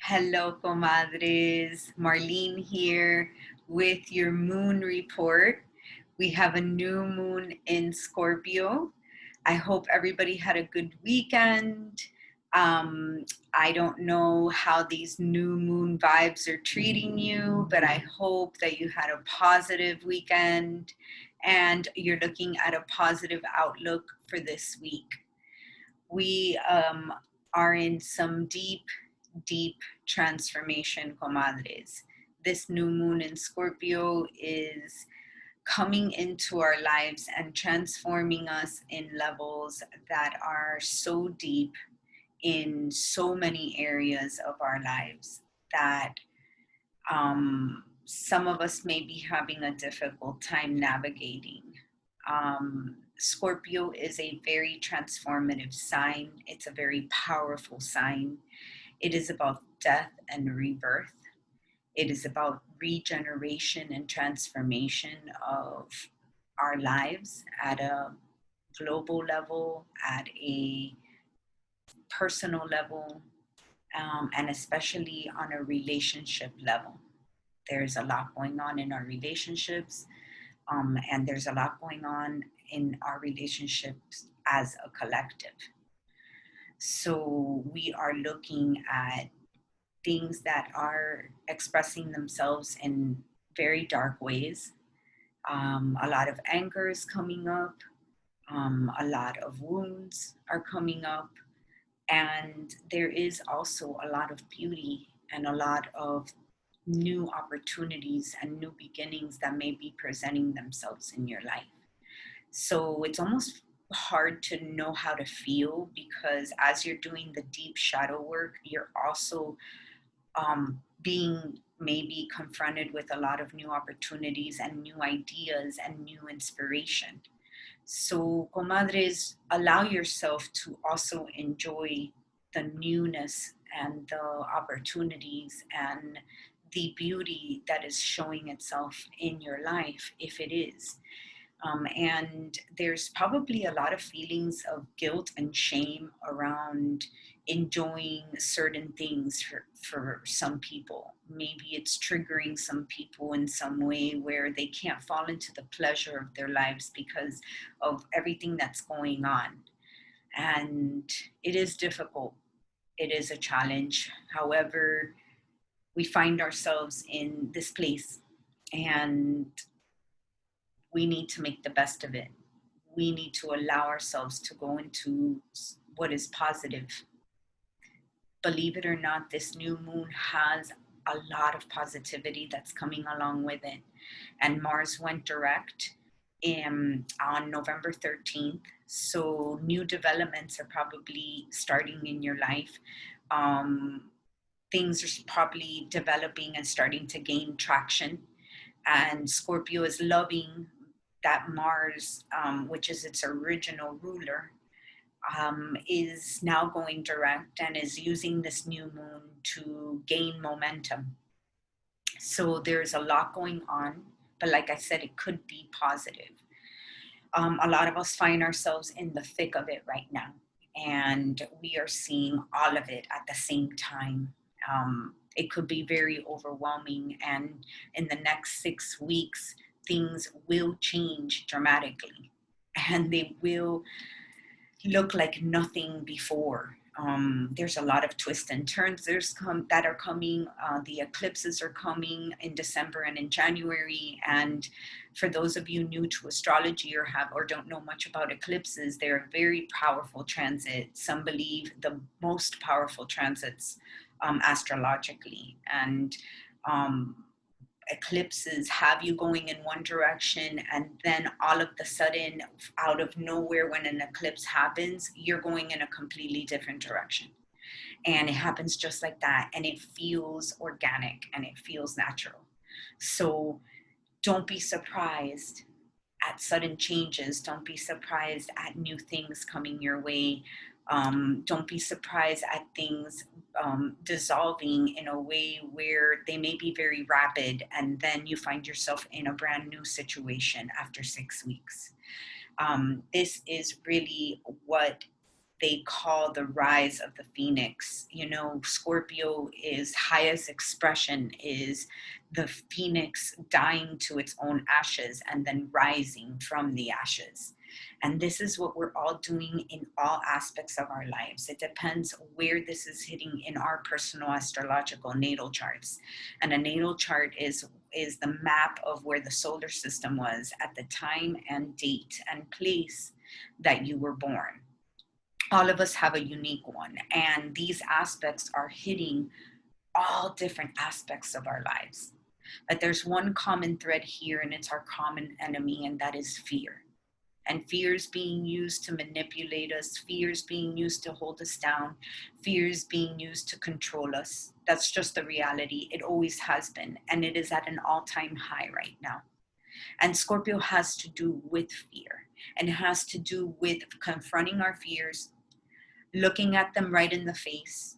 Hello, Comadres. Marlene here with your moon report. We have a new moon in Scorpio. I hope everybody had a good weekend. Um, I don't know how these new moon vibes are treating you, but I hope that you had a positive weekend and you're looking at a positive outlook for this week. We are in some deep transformation, comadres. This new moon in Scorpio is coming into our lives and transforming us in levels that are so deep in so many areas of our lives that some of us may be having a difficult time navigating. Scorpio is a very transformative sign. It's a very powerful sign. It is about death and rebirth. It is about regeneration and transformation of our lives at a global level, at a personal level, and especially on a relationship level. There's a lot going on in our relationships, and there's a lot going on in our relationships as a collective. So we are looking at things that are expressing themselves in very dark ways. A lot of anger is coming up. A lot of wounds are coming up. And there is also a lot of beauty and a lot of new opportunities and new beginnings that may be presenting themselves in your life. So it's almost hard to know how to feel because as you're doing the deep shadow work, you're also being maybe confronted with a lot of new opportunities and new ideas and new inspiration. So, comadres, allow yourself to also enjoy the newness and the opportunities and the beauty that is showing itself in your life, if it is. And there's probably a lot of feelings of guilt and shame around enjoying certain things for some people. Maybe it's triggering some people in some way where they can't fall into the pleasure of their lives because of everything that's going on. And it is difficult, it is a challenge. However, we find ourselves in this place and we need to make the best of it. We need to allow ourselves to go into what is positive. Believe it or not, this new moon has a lot of positivity that's coming along with it. And Mars went direct on November 13th. So new developments are probably starting in your life. Things are probably developing and starting to gain traction. And Scorpio is loving that Mars, which is its original ruler, is now going direct and is using this new moon to gain momentum. So there's a lot going on, but like I said, it could be positive. A lot of us find ourselves in the thick of it right now, and we are seeing all of it at the same time. It could be very overwhelming, and in the next 6 weeks, things will change dramatically, and they will look like nothing before. There's a lot of twists and turns that are coming. The eclipses are coming in December and in January. And for those of you new to astrology or don't know much about eclipses, they're a very powerful transit. Some believe the most powerful transits astrologically. And eclipses have you going in one direction, and then all of the sudden, out of nowhere, when an eclipse happens, you're going in a completely different direction. And it happens just like that, and it feels organic and it feels natural. So don't be surprised at sudden changes. Don't be surprised at new things coming your way. Don't be surprised at things dissolving in a way where they may be very rapid, and then you find yourself in a brand new situation after 6 weeks. This is really what they call the rise of the phoenix. You know, Scorpio is highest expression is the phoenix dying to its own ashes and then rising from the ashes. And this is what we're all doing in all aspects of our lives. It depends where this is hitting in our personal astrological natal charts. And a natal chart is the map of where the solar system was at the time and date and place that you were born. All of us have a unique one, and these aspects are hitting all different aspects of our lives. But there's one common thread here, and it's our common enemy, and that is fear. And fear is being used to manipulate us. Fear is being used to hold us down. Fear is being used to control us. That's just the reality. It always has been, and it is at an all-time high right now. And Scorpio has to do with fear, and it has to do with confronting our fears, looking at them right in the face,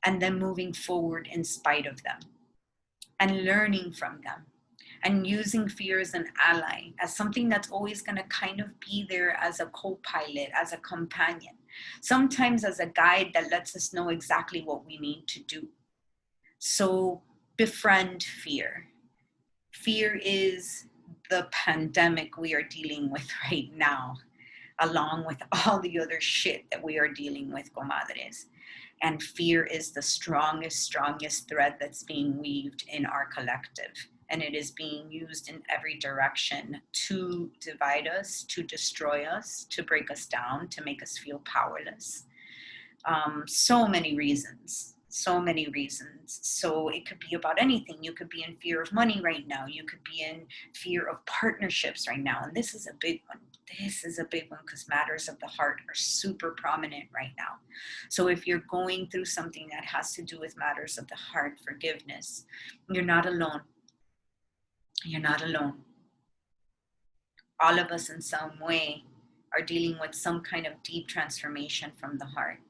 and then moving forward in spite of them, and learning from them, and using fear as an ally, as something that's always going to kind of be there as a co-pilot, as a companion, sometimes as a guide that lets us know exactly what we need to do. So befriend fear. Fear is the pandemic we are dealing with right now, along with all the other shit that we are dealing with, comadres. And fear is the strongest thread that's being weaved in our collective. And it is being used in every direction to divide us, to destroy us, to break us down, to make us feel powerless. So many reasons. So it could be about anything. You could be in fear of money right now. You could be in fear of partnerships right now. And this is a big one. This is a big one because matters of the heart are super prominent right now. So if you're going through something that has to do with matters of the heart, forgiveness, you're not alone. You're not alone. All of us in some way are dealing with some kind of deep transformation from the heart,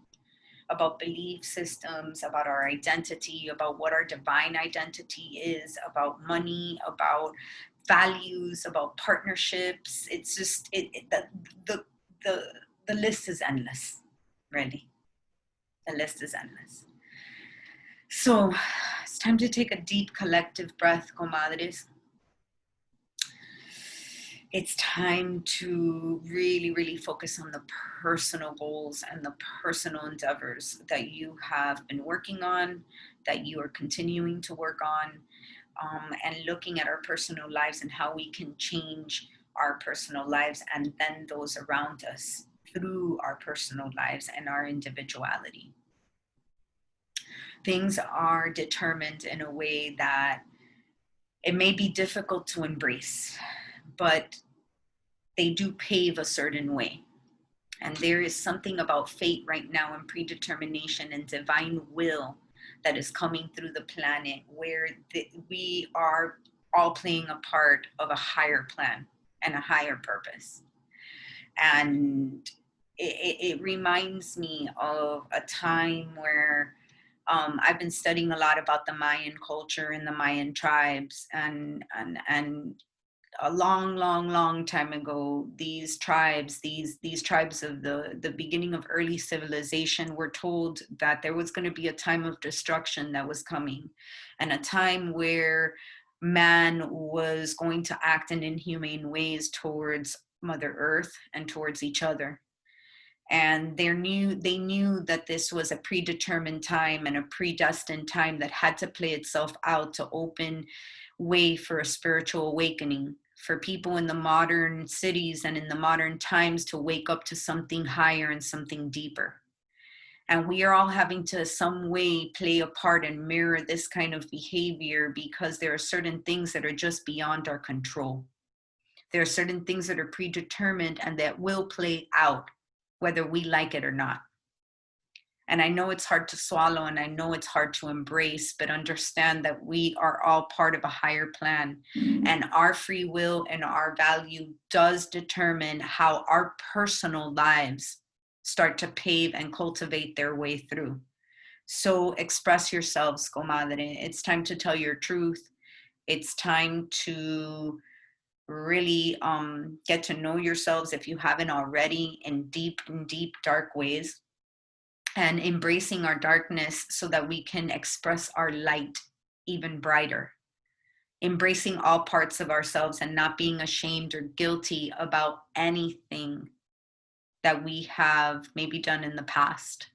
about belief systems, about our identity, about what our divine identity is, about money, about values, about partnerships. It's just the list is endless, really. The list is endless. So it's time to take a deep collective breath, comadres. It's time to really focus on the personal goals and the personal endeavors that you have been working on, that you are continuing to work on, and looking at our personal lives and how we can change our personal lives and then those around us through our personal lives and our individuality. Things are determined in a way that it may be difficult to embrace, but they do pave a certain way. And there is something about fate right now and predetermination and divine will that is coming through the planet where we are all playing a part of a higher plan and a higher purpose. And it reminds me of a time where I've been studying a lot about the Mayan culture and the Mayan tribes, and a long time ago, these tribes of the beginning of early civilization were told that there was going to be a time of destruction that was coming, and a time where man was going to act in inhumane ways towards Mother Earth and towards each other. And they knew that this was a predetermined time and a predestined time that had to play itself out to open way for a spiritual awakening, for people in the modern cities and in the modern times to wake up to something higher and something deeper. And we are all having to some way play a part and mirror this kind of behavior, because there are certain things that are just beyond our control. There are certain things that are predetermined and that will play out whether we like it or not. And I know it's hard to swallow, and I know it's hard to embrace, but understand that we are all part of a higher plan, and our free will and our value does determine how our personal lives start to pave and cultivate their way through. So express yourselves, comadre. It's time to tell your truth. It's time to really get to know yourselves, if you haven't already, in deep dark ways. and embracing our darkness so that we can express our light even brighter. Embracing all parts of ourselves and not being ashamed or guilty about anything that we have maybe done in the past.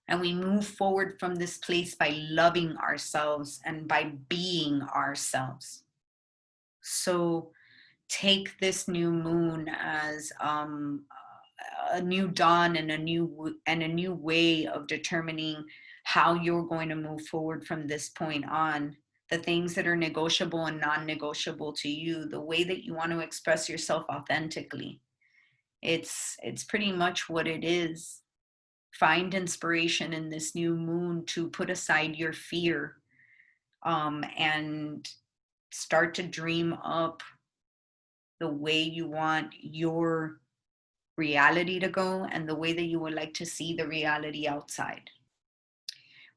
And we move forward from this place by loving ourselves and by being ourselves. So take this new moon as a new dawn and a new way of determining how you're going to move forward from this point on. The things that are negotiable and non-negotiable to you, the way that you want to express yourself authentically. It's pretty much what it is. Find inspiration in this new moon to put aside your fear, and start to dream up the way you want your reality to go and the way that you would like to see the reality outside.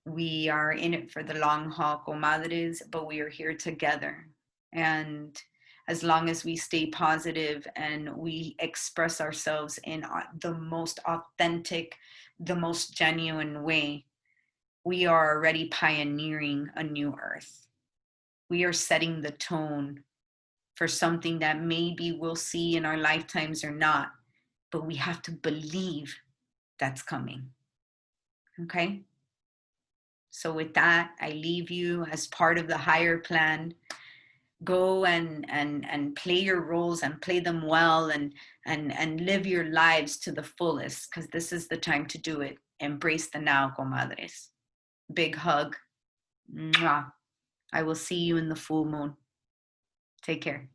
We are in it for the long haul, comadres, but we are here together. And as long as we stay positive and we express ourselves in the most authentic, the most genuine way, we are already pioneering a new earth. We are setting the tone for something that maybe we'll see in our lifetimes or not, but we have to believe that's coming. Okay? So with that, I leave you as part of the higher plan. Go and play your roles and play them well, and live your lives to the fullest, because this is the time to do it. Embrace the now, comadres. Big hug. Mwah. I will see you in the full moon. Take care.